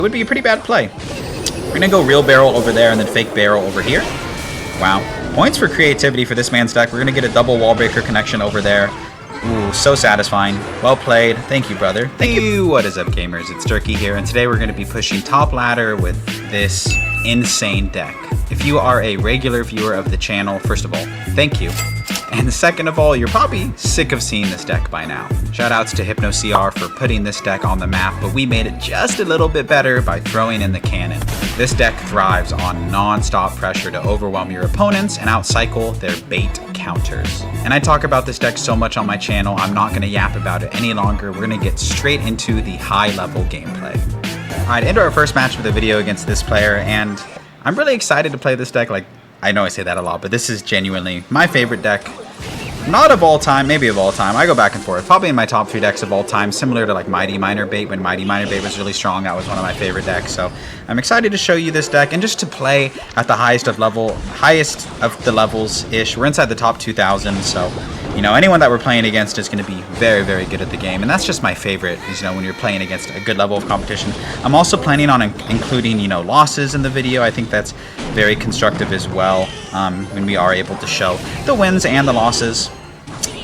it would be a pretty bad play. We're going to go real barrel over there and then fake barrel over here. Wow. Points for creativity for this man's deck. We're going to get a double wall breaker connection over there. Ooh, so satisfying. Well played. Thank you, brother. Thank you. What is up, gamers? It's Turkey here, and today we're going to be pushing top ladder with this insane deck. If you are a regular viewer of the channel, first of all, thank you. And second of all, you're probably sick of seeing this deck by now. Shoutouts to HypnoCR for putting this deck on the map, but we made it just a little bit better by throwing in the cannon. This deck thrives on non-stop pressure to overwhelm your opponents and outcycle their bait counters. And I talk about this deck so much on my channel, I'm not going to yap about it any longer. We're going to get straight into the high-level gameplay. Alright, into our first match of the video against this player, and I'm really excited to play this deck. Like, I know I say that a lot, but this is genuinely my favorite deck. Not of all time, maybe of all time. I go back and forth. Probably in my top 3 decks of all time, similar to like Mighty Miner Bait. When Mighty Miner Bait was really strong, that was one of my favorite decks. So I'm excited to show you this deck and just to play at the highest of the levels-ish. We're inside the top 2,000, so you know, anyone that we're playing against is going to be very, very good at the game. And that's just my favorite, is, you know, when you're playing against a good level of competition. I'm also planning on including, you know, losses in the video. I think that's very constructive as well, when we are able to show the wins and the losses.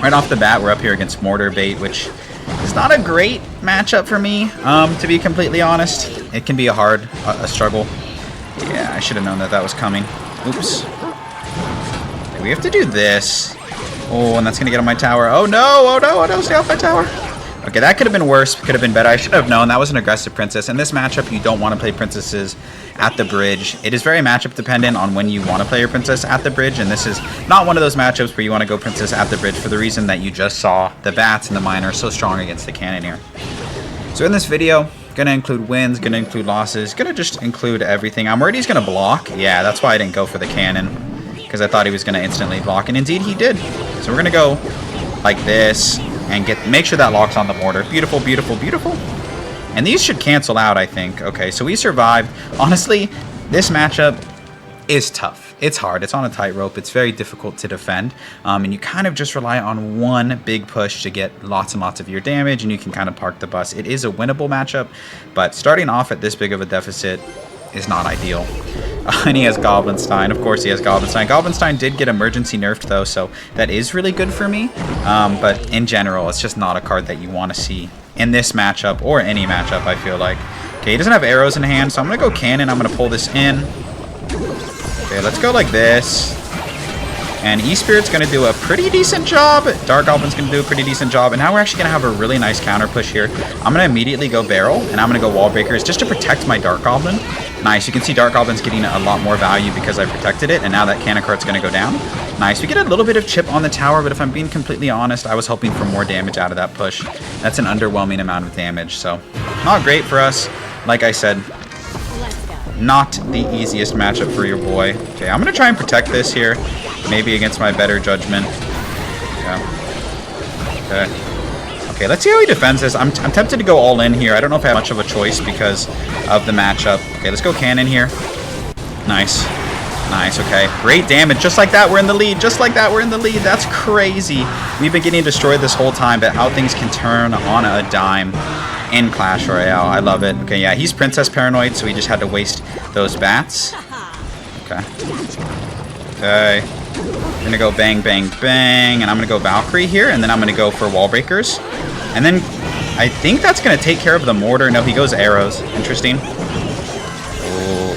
Right off the bat, we're up here against Mortar Bait, which is not a great matchup for me, to be completely honest. It can be a struggle. Yeah, I should have known that that was coming. Oops. Okay, we have to do this. Oh, and that's going to get on my tower. Oh no, oh no, oh no, stay off my tower. Okay, that could have been worse, could have been better. I should have known that was an aggressive princess. In this matchup, you don't want to play princesses at the bridge. It is very matchup dependent on when you want to play your princess at the bridge, and this is not one of those matchups where you want to go princess at the bridge for the reason that you just saw. The bats and the miner are so strong against the cannon here. So in this video, gonna include wins, gonna include losses, gonna just include everything. I'm worried he's gonna block. Yeah, that's why I didn't go for the cannon, because I thought he was gonna instantly block, and indeed he did. So we're gonna go like this and make sure that locks on the mortar. Beautiful, beautiful, beautiful. And these should cancel out, I think. Okay, so we survived. Honestly, this matchup is tough. It's hard. It's on a tightrope. It's very difficult to defend. And you kind of just rely on one big push to get lots and lots of your damage, and you can kind of park the bus. It is a winnable matchup, but starting off at this big of a deficit is not ideal. And he has Goblinstein. Of course he has Goblinstein. Goblinstein did get emergency nerfed though, so that is really good for me. But in general, it's just not a card that you want to see in this matchup or any matchup, I feel like. Okay, he doesn't have arrows in hand, so I'm going to go cannon. I'm going to pull this in. Okay, let's go like this. And E-Spirit's going to do a pretty decent job. Dark Goblin's going to do a pretty decent job. And now we're actually going to have a really nice counter push here. I'm going to immediately go barrel, and I'm going to go wall breakers just to protect my Dark Goblin. Nice. You can see Dark Goblin's getting a lot more value because I protected it, and now that cannon cart's going to go down. Nice. We get a little bit of chip on the tower, but if I'm being completely honest, I was hoping for more damage out of that push. That's an underwhelming amount of damage, so not great for us. Like I said, not the easiest matchup for your boy. Okay, I'm going to try and protect this here. Maybe against my better judgment. Yeah. Okay. Okay, let's see how he defends this. I'm tempted to go all in here. I don't know if I have much of a choice because of the matchup. Okay, let's go cannon here. Nice. Nice, okay. Great damage. Just like that, we're in the lead. Just like that, we're in the lead. That's crazy. We've been getting destroyed this whole time, but how things can turn on a dime in Clash Royale. I love it. Okay, yeah, he's princess paranoid, so he just had to waste those bats. Okay. Okay. I'm gonna go bang, bang, bang, and I'm gonna go Valkyrie here, and then I'm gonna go for wall breakers. And then I think that's gonna take care of the mortar. No, he goes arrows. Interesting.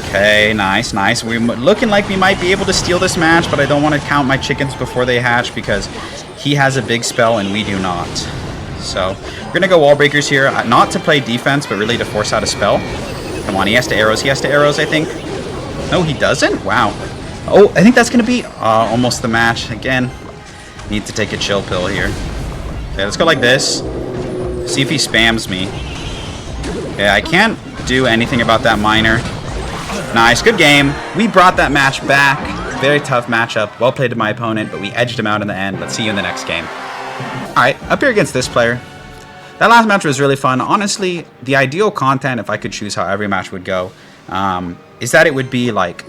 Okay, nice, nice. We're looking like we might be able to steal this match, but I don't want to count my chickens before they hatch because he has a big spell and we do not. So we're gonna go wall breakers here, not to play defense, but really to force out a spell. Come on, he has to arrows. He has to arrows, I think. No, he doesn't? Wow. Oh, I think that's going to be almost the match. Again, need to take a chill pill here. Okay, let's go like this. See if he spams me. Okay, I can't do anything about that miner. Nice, good game. We brought that match back. Very tough matchup. Well played to my opponent, but we edged him out in the end. Let's see you in the next game. Alright, up here against this player. That last match was really fun. Honestly, the ideal content, if I could choose how every match would go, is that it would be like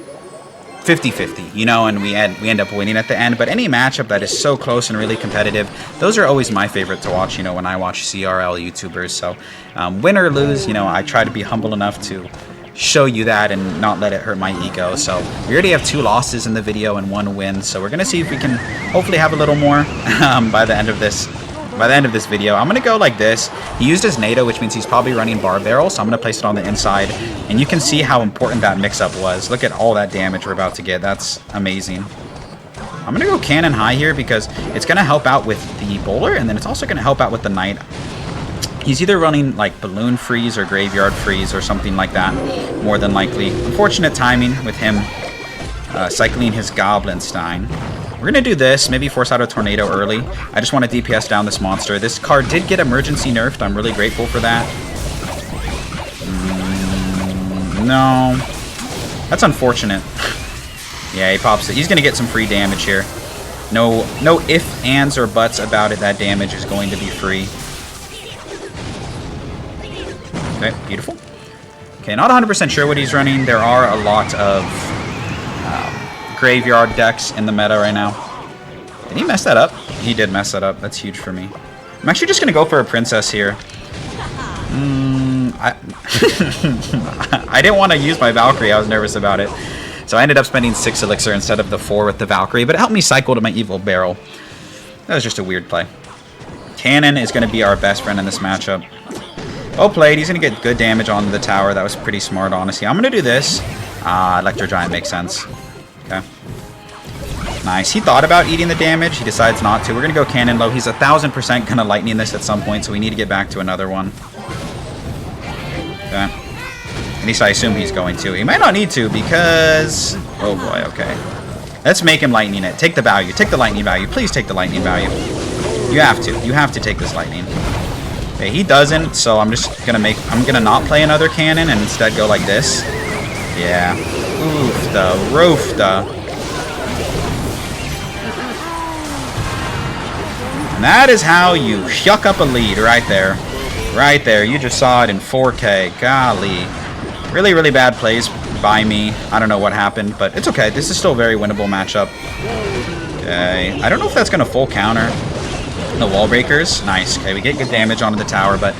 50-50, you know, and we end up winning at the end. But any matchup that is so close and really competitive, those are always my favorite to watch, you know, when I watch CRL YouTubers. So win or lose, you know, I try to be humble enough to show you that and not let it hurt my ego. So we already have 2 losses in the video and 1 win, so we're gonna see if we can hopefully have a little more by the end of this video. I'm gonna go like this. He used his NATO, which means he's probably running bar barrel, so I'm gonna place it on the inside, and you can see how important that mix-up was. Look at all that damage we're about to get. That's amazing. I'm gonna go cannon high here because it's gonna help out with the bowler, and then it's also gonna help out with the knight. He's either running like balloon freeze or graveyard freeze or something like that, more than likely. Unfortunate timing with him cycling his Goblinstein. We're going to do this, maybe force out a tornado early. I just want to DPS down this monster. This card did get emergency nerfed. I'm really grateful for that. No. That's unfortunate. Yeah, he pops it. He's going to get some free damage here. No ifs, ands, or buts about it. That damage is going to be free. Okay, beautiful. Okay, not 100% sure what he's running. There are a lot of graveyard decks in the meta right now. Did he mess that up? He did mess that up. That's huge for me. I'm actually just going to go for a princess here. I didn't want to use my Valkyrie. I was nervous about it. So I ended up spending 6 elixir instead of the 4 with the Valkyrie, but it helped me cycle to my evil barrel. That was just a weird play. Cannon is going to be our best friend in this matchup. Well played. He's going to get good damage on the tower. That was pretty smart, honestly. I'm going to do this. Electro Giant makes sense. Okay. Nice. He thought about eating the damage. He decides not to. We're going to go cannon low. He's 1,000% going to lightning this at some point, so we need to get back to another one. Okay. At least I assume he's going to. He might not need to because... Oh boy, okay. Let's make him lightning it. Take the value. Take the lightning value. Please take the lightning value. You have to. You have to take this lightning. Okay, he doesn't, so I'm just going to make... I'm going to not play another cannon and instead go like this. Yeah. Oofda. Roofda. And that is how you shuck up a lead right there. Right there. You just saw it in 4K. Golly. Really, really bad plays by me. I don't know what happened, but it's okay. This is still a very winnable matchup. Okay. I don't know if that's going to full counter the wall breakers. Nice. Okay, we get good damage onto the tower, but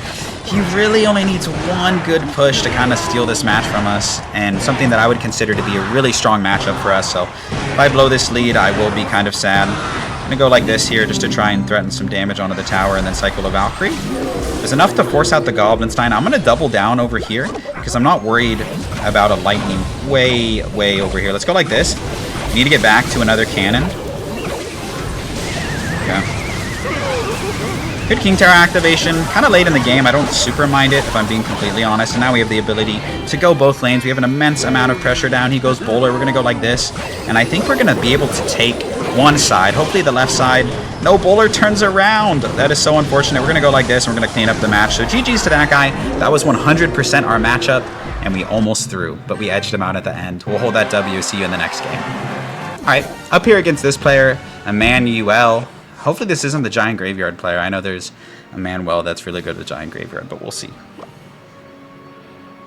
he really only needs one good push to kind of steal this match from us, and something that I would consider to be a really strong matchup for us. So if I blow this lead, I will be kind of sad. I'm going to go like this here just to try and threaten some damage onto the tower and then cycle a Valkyrie. There's enough to force out the Goblinstein. I'm going to double down over here because I'm not worried about a lightning way over here. Let's go like this. We need to get back to another cannon. Okay. Good King Tower activation. Kind of late in the game. I don't super mind it, if I'm being completely honest. And now we have the ability to go both lanes. We have an immense amount of pressure down. He goes bowler. We're going to go like this. And I think we're going to be able to take one side. Hopefully the left side. No, bowler turns around. That is so unfortunate. We're going to go like this, and we're going to clean up the match. So GG's to that guy. That was 100% our matchup, and we almost threw. But we edged him out at the end. We'll hold that W. See you in the next game. All right, up here against this player, Emmanuel. Hopefully this isn't the Giant Graveyard player. I know there's a Manuel that's really good with Giant Graveyard, but we'll see.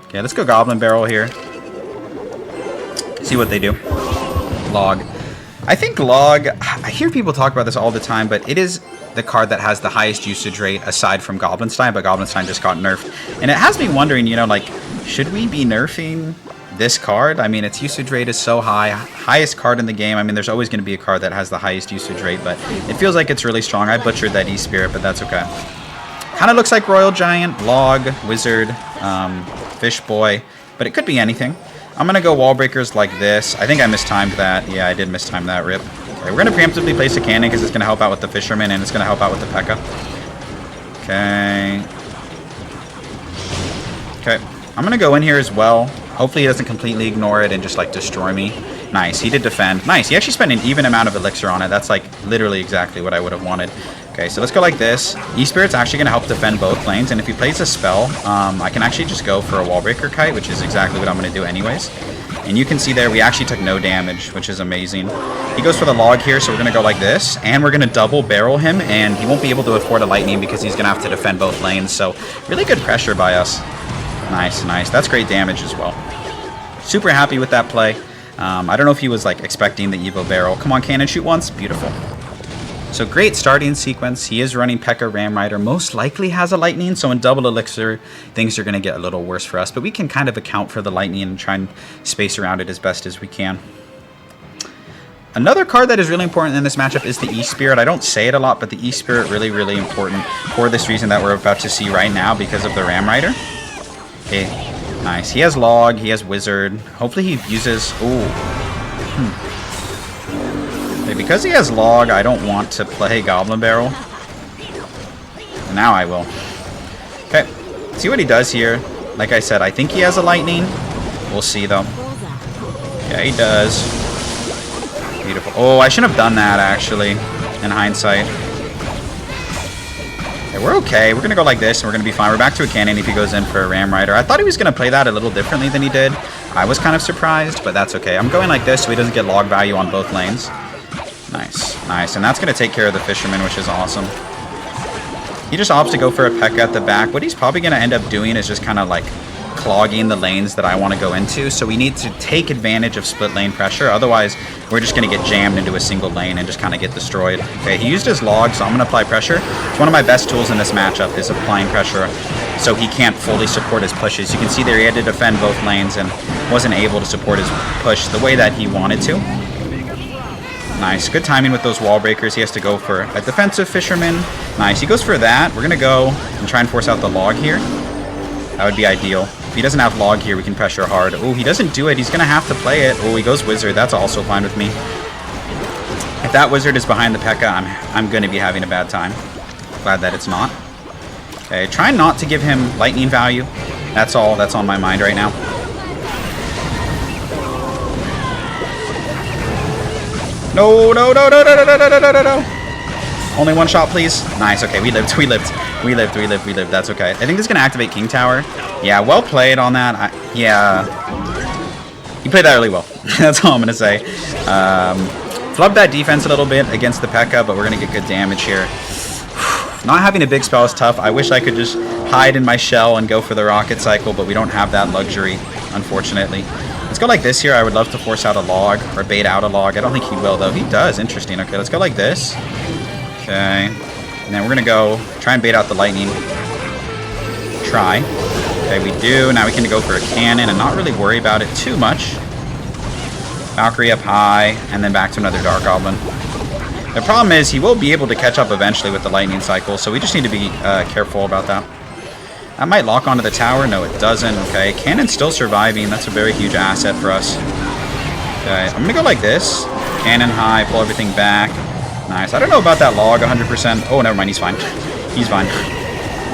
Okay, let's go Goblin Barrel here. See what they do. Log. I think Log, I hear people talk about this all the time, but it is the card that has the highest usage rate aside from Goblinstein, but Goblinstein just got nerfed. And it has me wondering, you know, like, should we be nerfing this card? I mean, its usage rate is so high. Highest card in the game. I mean, there's always going to be a card that has the highest usage rate, but it feels like it's really strong. I butchered that E-Spirit, but that's okay. Kind of looks like Royal Giant, Log, Wizard, Fish Boy, but it could be anything. I'm going to go Wall Breakers like this. I think I mistimed that. Yeah, I did mistime that, rip. Okay, we're going to preemptively place a cannon because it's going to help out with the Fisherman and it's going to help out with the Pekka. Okay. Okay. I'm going to go in here as well. Hopefully he doesn't completely ignore it and just, like, destroy me. Nice. He did defend. Nice. He actually spent an even amount of elixir on it. That's, like, literally exactly what I would have wanted. Okay, so let's go like this. E-Spirit's actually going to help defend both lanes, and if he plays a spell, I can actually just go for a Wallbreaker Kite, which is exactly what I'm going to do anyways. And you can see there, we actually took no damage, which is amazing. He goes for the Log here, so we're going to go like this, and we're going to double barrel him, and he won't be able to afford a Lightning because he's going to have to defend both lanes, so really good pressure by us. Nice, nice. That's great damage as well. Super happy with that play. I don't know if he was like expecting the Evo barrel. Come on, cannon, shoot once. Beautiful. So great starting sequence. He is running Pekka Ram Rider. Most likely has a lightning, so in double elixir, things are going to get a little worse for us. But we can kind of account for the lightning and try and space around it as best as we can. Another card that is really important in this matchup is the E-Spirit. I don't say it a lot, but the E-Spirit really, really important for this reason that we're about to see right now because of the Ram Rider. Okay, nice. He has Log, he has Wizard. Hopefully he uses... Ooh. Okay, because he has Log, I don't want to play Goblin Barrel. Now I will. Okay, see what he does here. Like I said, I think he has a Lightning. We'll see, though. Yeah, he does. Beautiful. Oh, I shouldn't have done that, actually, in hindsight. Okay, we're okay. We're going to go like this, and we're going to be fine. We're back to a cannon if he goes in for a Ram Rider. I thought he was going to play that a little differently than he did. I was kind of surprised, but that's okay. I'm going like this so he doesn't get log value on both lanes. Nice, nice. And that's going to take care of the Fisherman, which is awesome. He just opts to go for a Pekka at the back. What he's probably going to end up doing is just kind of like clogging the lanes that I want to go into, so we need to take advantage of split lane pressure. Otherwise, we're just going to get jammed into a single lane and just kind of get destroyed. Okay, he used his log, so I'm going to apply pressure. It's one of my best tools in this matchup is applying pressure, so he can't fully support his pushes. You can see there he had to defend both lanes and wasn't able to support his push the way that he wanted to. Nice, good timing with those wall breakers. He has to go for a defensive Fisherman. Nice, he goes for that. We're going to go and try and force out the log here. That would be ideal. If he doesn't have log here, we can pressure hard. Oh, he doesn't do it. He's going to have to play it. Oh, he goes Wizard. That's also fine with me. If that Wizard is behind the Pekka, I'm going to be having a bad time. Glad that it's not. Okay, try not to give him lightning value. That's all that's on my mind right now. No, no, no, no, no, no, no, no, no, no, no. Only one shot, please. Nice. Okay, we lived. We lived. We lived. We lived. We lived. That's okay. I think this is going to activate King Tower. Yeah, well played on that. Yeah. He played that really well. That's all I'm going to say. Flubbed that defense a little bit against the Pekka, but we're going to get good damage here. Not having a big spell is tough. I wish I could just hide in my shell and go for the rocket cycle, but we don't have that luxury, unfortunately. Let's go like this here. I would love to force out a log or bait out a log. I don't think he will, though. He does. Interesting. Okay, let's go like this. Okay. And then we're going to go try and bait out the lightning. Try. Okay, we do. Now we can go for a cannon and not really worry about it too much. Valkyrie up high, and then back to another Dark Goblin. The problem is he will be able to catch up eventually with the lightning cycle, so we just need to be careful about that. That might lock onto the tower. No, it doesn't. Okay, cannon's still surviving. That's a very huge asset for us. Okay, I'm going to go like this. Cannon high, pull everything back. Nice. I don't know about that log 100%. Oh, never mind. He's fine. He's fine.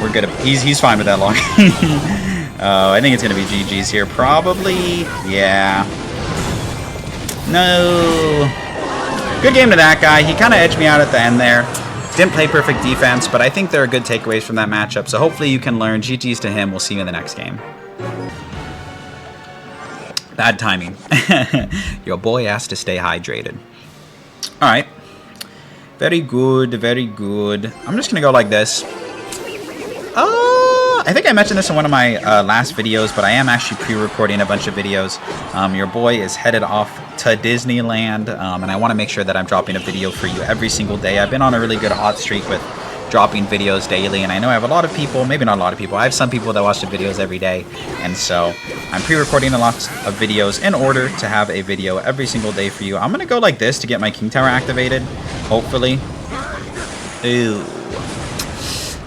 We're good. He's fine with that log. I think it's going to be GG's here. Probably. Yeah. No. Good game to that guy. He kind of edged me out at the end there. Didn't play perfect defense, but I think there are good takeaways from that matchup. So hopefully you can learn. GG's to him. We'll see you in the next game. Bad timing. Your boy has to stay hydrated. All right. Very good, very good. I'm just going to go like this. I think I mentioned this in one of my last videos, but I am actually pre-recording a bunch of videos. Your boy is headed off to Disneyland, and I want to make sure that I'm dropping a video for you every single day. I've been on a really good hot streak with dropping videos daily, and I know I have a lot of people, maybe not a lot of people, I have some people that watch the videos every day, and so I'm pre-recording a lot of videos in order to have a video every single day for you. I'm going to go like this to get my King Tower activated, hopefully. Ooh.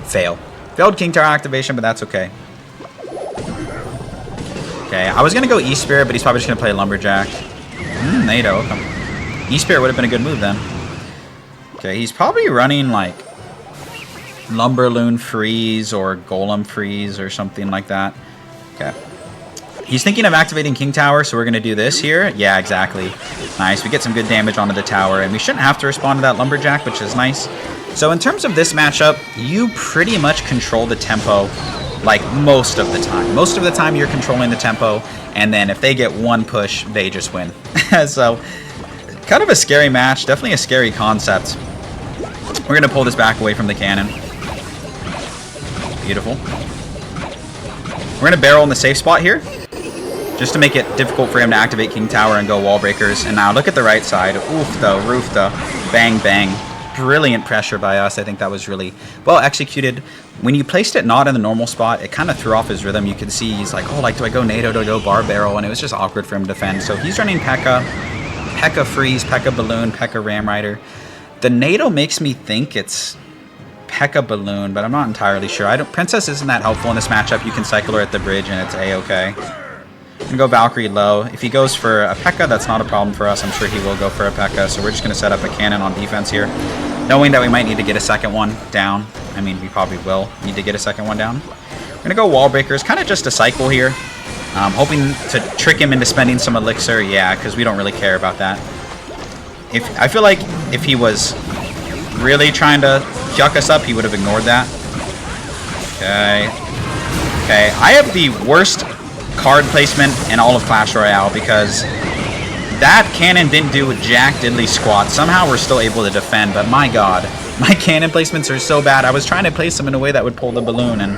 Fail. Failed King Tower activation, but that's okay. Okay, I was going to go E-Spirit, but he's probably just going to play Lumberjack. NATO. Okay. E-Spirit would have been a good move then. Okay, he's probably running like Lumberloon Freeze or Golem Freeze or something like that. Okay. He's thinking of activating King Tower, so we're going to do this here. Yeah, exactly. Nice. We get some good damage onto the tower, and we shouldn't have to respond to that Lumberjack, which is nice. So in terms of this matchup, you pretty much control the tempo like most of the time. Most of the time you're controlling the tempo, and then if they get one push, they just win. So kind of a scary match, definitely a scary concept. We're going to pull this back away from the cannon. Beautiful. We're going to barrel in the safe spot here. just to make it difficult for him to activate King Tower and go wall breakers. And now look at the right side. Oofta, roofta, bang, bang. Brilliant pressure by us. I think that was really well executed. When you placed it not in the normal spot, it kind of threw off his rhythm. You could see he's like, oh, like, do I go NATO, do I go bar barrel? And it was just awkward for him to defend. So he's running Pekka, Pekka Freeze, Pekka Balloon, Pekka Ram Rider. The NATO makes me think it's Pekka Balloon, but I'm not entirely sure. Princess isn't that helpful in this matchup. You can cycle her at the bridge and it's A-okay. I'm going to go Valkyrie low. If he goes for a Pekka, that's not a problem for us. I'm sure he will go for a Pekka, so we're just going to set up a cannon on defense here, knowing that we might need to get a second one down. I mean, we probably will need to get a second one down. We're going to go wall breakers, kind of just a cycle here. Hoping to trick him into spending some elixir. Yeah, because we don't really care about that. I feel like if he was really trying to yuck us up, he would have ignored that. Okay. Okay, I have the worst card placement in all of Clash Royale because that cannon didn't do jack diddly squat. Somehow we're still able to defend, but my god, my cannon placements are so bad. I was trying to place them in a way that would pull the balloon, and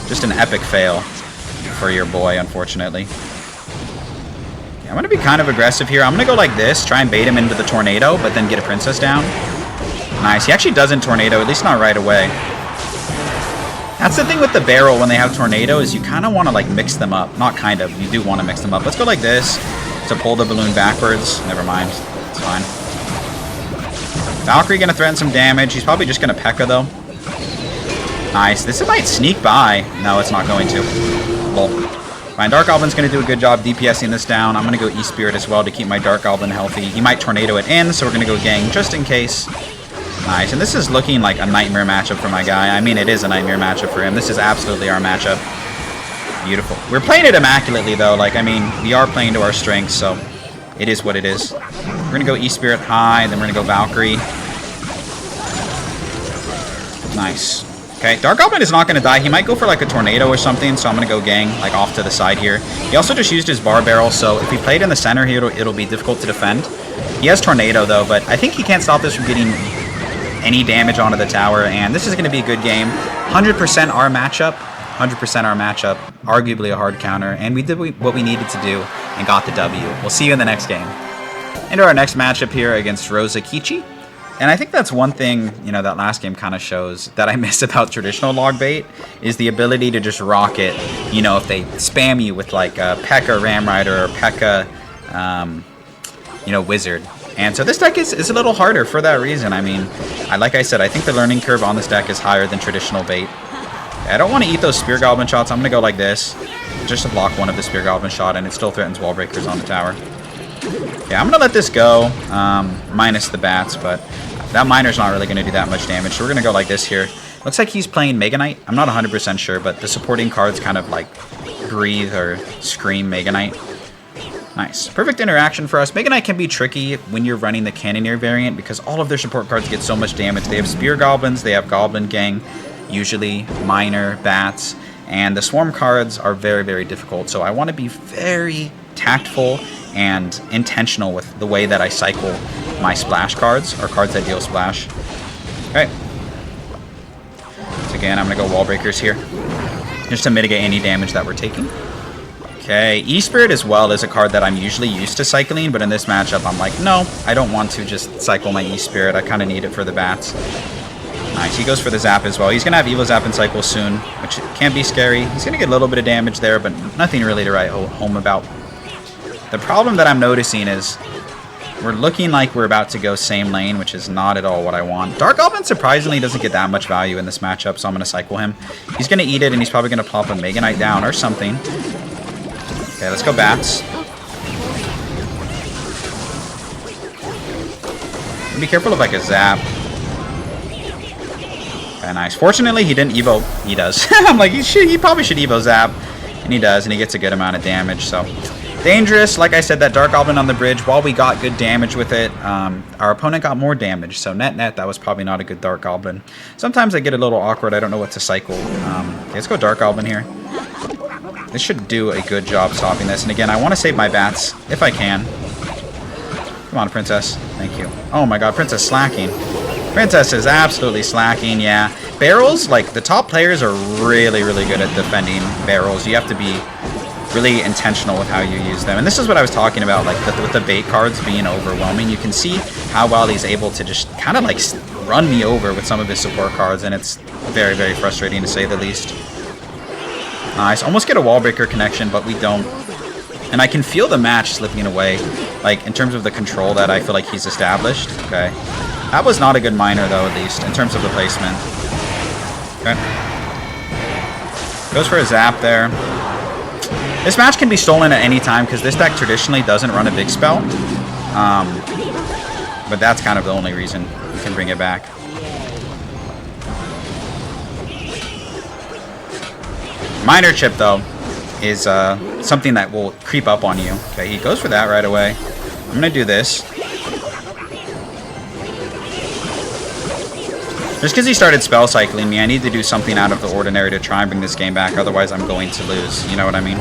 just an epic fail for your boy, unfortunately. Okay, I'm going to be kind of aggressive here. I'm going to go like this, try and bait him into the tornado, but then get a princess down. Nice. He actually doesn't tornado, at least not right away. That's the thing with the barrel when they have tornado, is you kind of want to like mix them up. Not kind of, you do want to mix them up. Let's go like this to pull the balloon backwards. Never mind. It's fine. Valkyrie going to threaten some damage. He's probably just going to Pekka though. Nice. This might sneak by. No, it's not going to. Lol. My Dark Goblin's going to do a good job DPSing this down. I'm going to go E-Spirit as well to keep my Dark Goblin healthy. He might tornado it in, so we're going to go Gang just in case. Nice. And this is looking like a nightmare matchup for my guy. I mean, it is a nightmare matchup for him. This is absolutely our matchup. Beautiful. We're playing it immaculately, though. Like, I mean, we are playing to our strengths, so it is what it is. We're going to go E-Spirit high, then we're going to go Valkyrie. Nice. Okay, Dark Goblin is not going to die. He might go for like a tornado or something, so I'm going to go Gang like off to the side here. He also just used his bar barrel, so if he played in the center here, it'll be difficult to defend. He has tornado though, but I think he can't stop this from getting any damage onto the tower, and this is going to be a good game. 100% our matchup. 100% our matchup. Arguably a hard counter, and we did what we needed to do and got the W. We'll see you in the next game. Into our next matchup here against Rosa Kichi. And I think that's one thing, you know, that last game kind of shows that I miss about traditional log bait, is the ability to just rock it, you know, if they spam you with like a Pekka Ram Rider or Pekka, you know, Wizard. And so this deck is a little harder for that reason. I mean, like I said, I think the learning curve on this deck is higher than traditional bait. I don't want to eat those Spear Goblin shots. I'm going to go like this, just to block one of the Spear Goblin shot, and it still threatens wall breakers on the tower. Yeah, I'm going to let this go, minus the bats, but that miner's not really going to do that much damage, so we're going to go like this here. Looks like he's playing Mega Knight. I'm not 100% sure, but the supporting cards kind of like breathe or scream Mega Knight. Nice. Perfect interaction for us. Mega Knight can be tricky when you're running the Cannoneer variant because all of their support cards get so much damage. They have Spear Goblins, they have Goblin Gang, usually Miner, Bats, and the Swarm cards are very, very difficult. So I want to be very tactful and intentional with the way that I cycle my splash cards, or cards that deal splash. Okay. So again, I'm going to go Wall Breakers here, just to mitigate any damage that we're taking. Okay, E-Spirit as well is a card that I'm usually used to cycling, but in this matchup I'm like, no, I don't want to just cycle my E-Spirit. I kind of need it for the bats. Nice, he goes for the Zap as well. He's going to have Evo Zap and cycle soon, which can be scary. He's going to get a little bit of damage there, but nothing really to write home about. The problem that I'm noticing is we're looking like we're about to go same lane, which is not at all what I want. Dark Goblin surprisingly doesn't get that much value in this matchup, so I'm going to cycle him. He's going to eat it, and he's probably going to plop a Mega Knight down or something. Okay, let's go Bats. Be careful of like a Zap. Okay, nice. Fortunately, he didn't Evo. He does. I'm like, he probably should Evo Zap. And he does, and he gets a good amount of damage, so... Dangerous. Like I said, that Dark Goblin on the bridge, while we got good damage with it, our opponent got more damage. So net, that was probably not a good Dark Goblin. Sometimes I get a little awkward. I don't know what to cycle. Okay, let's go Dark Goblin here. This should do a good job stopping this. And again, I want to save my bats, if I can. Come on, Princess. Thank you. Oh my god, Princess slacking. Princess is absolutely slacking, yeah. Barrels, like, the top players are really, really good at defending barrels. You have to be really intentional with how you use them. And this is what I was talking about, like with the bait cards being overwhelming. You can see how well he's able to just kind of like run me over with some of his support cards, and it's very, very frustrating to say the least. Nice. Almost get a wall breaker connection, but we don't. And I can feel the match slipping away, like in terms of the control that I feel like he's established. Okay. That was not a good miner, though, at least, in terms of the placement. Okay. Goes for a zap there. This match can be stolen at any time because this deck traditionally doesn't run a big spell. But that's kind of the only reason you can bring it back. Miner chip, though, is something that will creep up on you. Okay, he goes for that right away. I'm going to do this. Just because he started spell cycling me, I need to do something out of the ordinary to try and bring this game back. Otherwise, I'm going to lose. You know what I mean?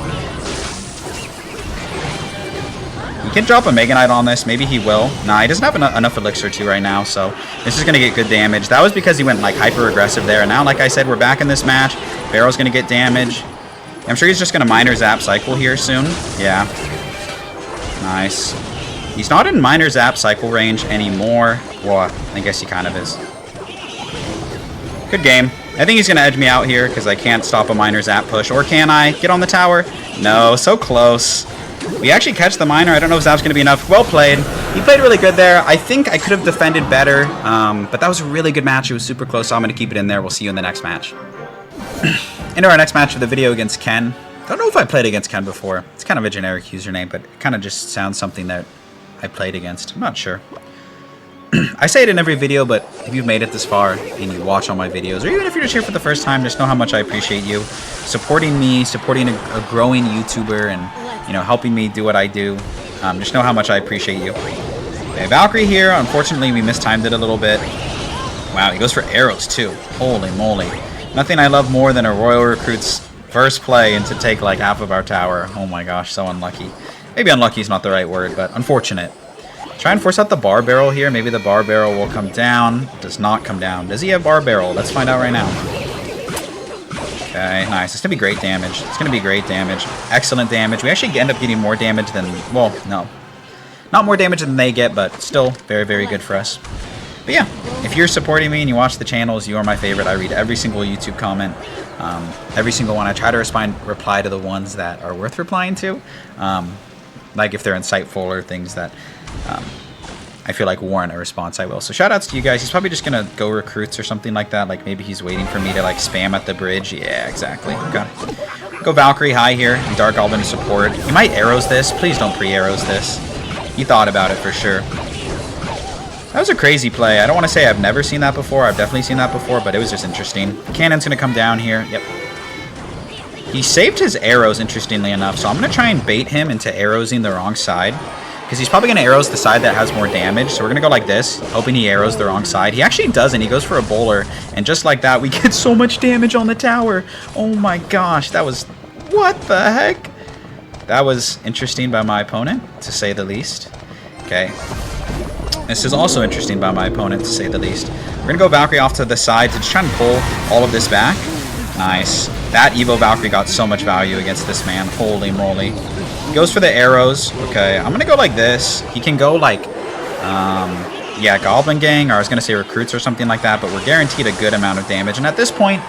He can drop a Mega Knight on this. Maybe he will. Nah, he doesn't have enough Elixir to right now, so this is going to get good damage. That was because he went like hyper aggressive there. And now, like I said, we're back in this match. Barrel's going to get damage. I'm sure he's just going to Miner Zap Cycle here soon. Yeah. Nice. He's not in Miner Zap Cycle range anymore. Well, I guess he kind of is. Good game. I think he's going to edge me out here because I can't stop a Miner Zap push. Or can I? Get on the tower? No, so close. We actually catch the Miner. I don't know if Zap's going to be enough. Well played. He played really good there. I think I could have defended better, but that was a really good match. It was super close, so I'm going to keep it in there. We'll see you in the next match. Into our next match of the video against Ken. Don't know if I played against Ken before. It's kind of a generic username, but it kind of just sounds something that I played against. I'm not sure. I say it in every video, but if you've made it this far and you watch all my videos, or even if you're just here for the first time, just know how much I appreciate you supporting me, supporting a growing YouTuber, and helping me do what I do. Just know how much I appreciate you. Okay, Valkyrie here. Unfortunately, we mistimed it a little bit. Wow, he goes for arrows too. Holy moly! Nothing I love more than a Royal Recruit's first play and to take like half of our tower. Oh my gosh, so unlucky. Maybe unlucky is not the right word, but unfortunate. Try and force out the bar barrel here. Maybe the bar barrel will come down. Does not come down. Does he have bar barrel? Let's find out right now. Okay, nice. It's going to be great damage. It's going to be great damage. Excellent damage. We actually end up getting more damage than... Well, no. Not more damage than they get, but still very, very good for us. But yeah, if you're supporting me and you watch the channels, you are my favorite. I read every single YouTube comment. Every single one. I try to reply to the ones that are worth replying to. Like if they're insightful or things that... I feel like warrant a response, I will. So shout outs to you guys. He's probably just gonna go recruits or something like that. Like maybe he's waiting for me to like spam at the bridge. Yeah, exactly. Okay. Go Valkyrie high here. And Dark Goblin to support. He might arrows this. Please don't pre-arrows this. He thought about it for sure. That was a crazy play. I don't want to say I've never seen that before. I've definitely seen that before, but it was just interesting. Cannon's gonna come down here. Yep. He saved his arrows, interestingly enough. So I'm gonna try and bait him into arrowsing the wrong side. Because he's probably going to arrows the side that has more damage. So we're going to go like this, hoping he arrows the wrong side. He actually doesn't. He goes for a bowler. And just like that, we get so much damage on the tower. Oh my gosh, that was... What the heck? That was interesting by my opponent, to say the least. Okay. This is also interesting by my opponent, to say the least. We're going to go Valkyrie off to the side to just try and pull all of this back. Nice. That Evo Valkyrie got so much value against this man. Holy moly. He goes for the arrows. Okay, I'm going to go like this. He can go like, yeah, Goblin Gang, or I was going to say recruits or something like that, but we're guaranteed a good amount of damage. And at this point,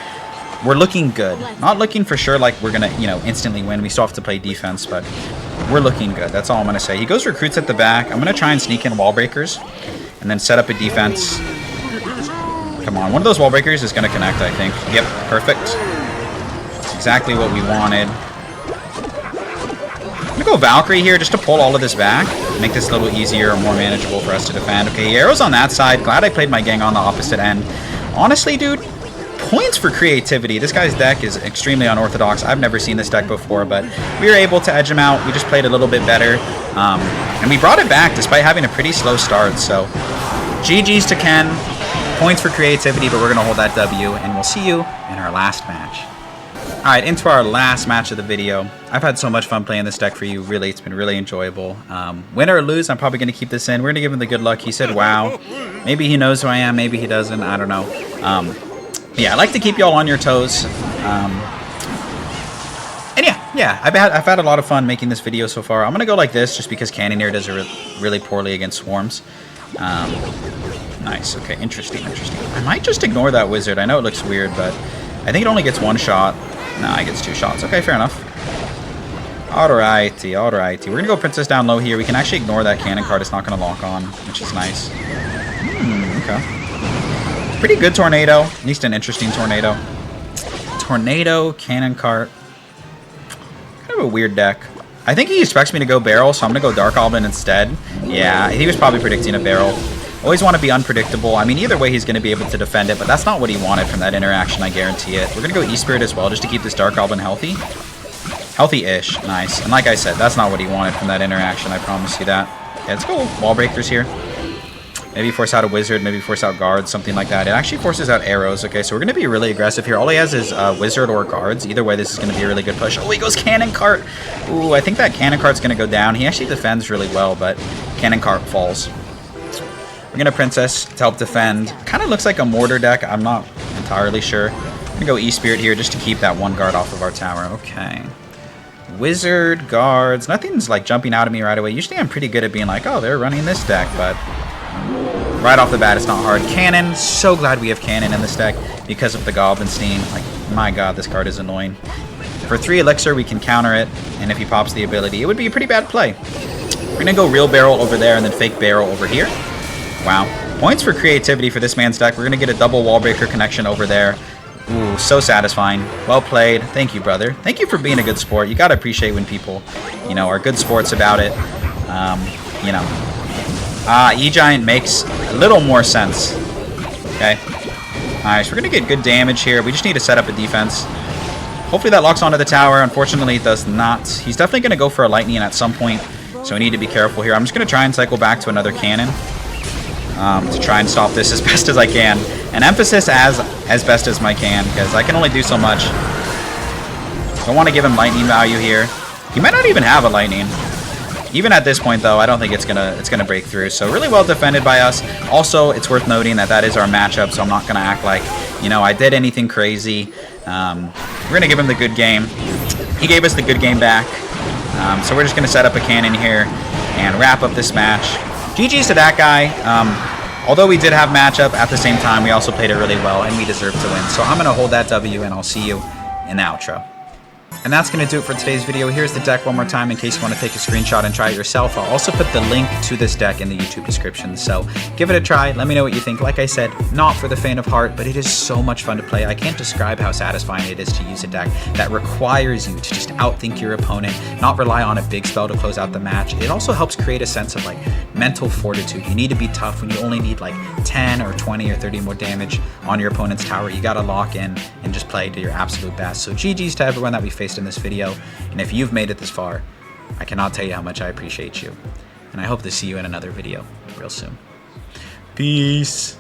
we're looking good. Not looking for sure like we're going to, instantly win. We still have to play defense, but we're looking good. That's all I'm going to say. He goes recruits at the back. I'm going to try and sneak in wall breakers and then set up a defense. Come on, one of those wall breakers is going to connect, I think. Yep, perfect. That's exactly what we wanted. I'm going to go Valkyrie here just to pull all of this back. Make this a little easier or more manageable for us to defend. Okay, arrows on that side. Glad I played my gang on the opposite end. Honestly, dude, points for creativity. This guy's deck is extremely unorthodox. I've never seen this deck before, but we were able to edge him out. We just played a little bit better. And we brought it back despite having a pretty slow start. So, GG's to Ken. Points for creativity, but we're going to hold that W, and we'll see you in our last match. Alright, into our last match of the video. I've had so much fun playing this deck for you. Really, it's been really enjoyable. Win or lose, I'm probably going to keep this in. We're going to give him the good luck. He said, wow. Maybe he knows who I am. Maybe he doesn't. I don't know. Yeah, I like to keep y'all on your toes. And yeah, yeah, I've had a lot of fun making this video so far. I'm going to go like this just because Cannoneer does really poorly against swarms. Nice. Okay, interesting. I might just ignore that wizard. I know it looks weird, but I think it only gets one shot. Nah, it gets two shots. Okay, fair enough. Alrighty. We're going to go Princess down low here. We can actually ignore that cannon card. It's not going to lock on, which is nice. Okay. Pretty good tornado. At least an interesting tornado. Tornado, cannon cart. Kind of a weird deck. I think he expects me to go barrel, so I'm going to go Dark Goblin instead. Yeah, he was probably predicting a barrel. Always want to be unpredictable. I mean, either way, he's going to be able to defend it, but that's not what he wanted from that interaction, I guarantee it. We're going to go E-Spirit as well, just to keep this Dark Goblin healthy. Healthy-ish. Nice. And like I said, that's not what he wanted from that interaction, I promise you that. Yeah, let's go Wall Breakers here. Maybe force out a Wizard, maybe force out Guards, something like that. It actually forces out arrows. Okay, so we're going to be really aggressive here. All he has is Wizard or Guards. Either way, this is going to be a really good push. Oh, he goes Cannon Cart. Ooh, I think that Cannon Cart's going to go down. He actually defends really well, but Cannon Cart falls. We're going to Princess to help defend. Kind of looks like a Mortar deck. I'm not entirely sure. I'm going to go E-Spirit here just to keep that one guard off of our tower. Okay. Wizard, Guards. Nothing's like jumping out at me right away. Usually I'm pretty good at being like, oh, they're running this deck, but right off the bat, it's not hard. Cannon. So glad we have Cannon in this deck because of the Goblinstein. Like, my god, this card is annoying. For 3 Elixir, we can counter it, and if he pops the ability, it would be a pretty bad play. We're going to go Real Barrel over there and then Fake Barrel over here. Wow. Points for creativity for this man's deck. We're going to get a double Wall Breaker connection over there. Ooh, so satisfying. Well played. Thank you, brother. Thank you for being a good sport. You got to appreciate when people, you know, are good sports about it. You know. E-Giant makes a little more sense. Okay. Alright, so we're going to get good damage here. We just need to set up a defense. Hopefully that locks onto the tower. Unfortunately, it does not. He's definitely going to go for a lightning at some point, so we need to be careful here. I'm just going to try and cycle back to another cannon to try and stop this as best as I can. And emphasis as best as I can, because I can only do so much. Don't want to give him lightning value here. He might not even have a lightning. Even at this point, though, I don't think it's gonna break through. So really well defended by us. Also, it's worth noting that that is our matchup, so I'm not gonna act like, you know, I did anything crazy. We're gonna give him the good game. He gave us the good game back. So we're just gonna set up a cannon here and wrap up this match. GG's to that guy. Although we did have matchup, at the same time, we also played it really well, and we deserve to win. So I'm gonna hold that W, and I'll see you in the outro. And that's going to do it for today's video. Here's the deck one more time in case you want to take a screenshot and try it yourself. I'll also put the link to this deck in the YouTube description. So give it a try. Let me know what you think. Like I said, not for the faint of heart, but it is so much fun to play. I can't describe how satisfying it is to use a deck that requires you to just outthink your opponent, not rely on a big spell to close out the match. It also helps create a sense of like mental fortitude. You need to be tough when you only need like 10 or 20 or 30 more damage on your opponent's tower. You got to lock in and just play to your absolute best. So GG's to everyone that we faced in this video, and if you've made it this far, I cannot tell you how much I appreciate you, and I hope to see you in another video real soon. Peace.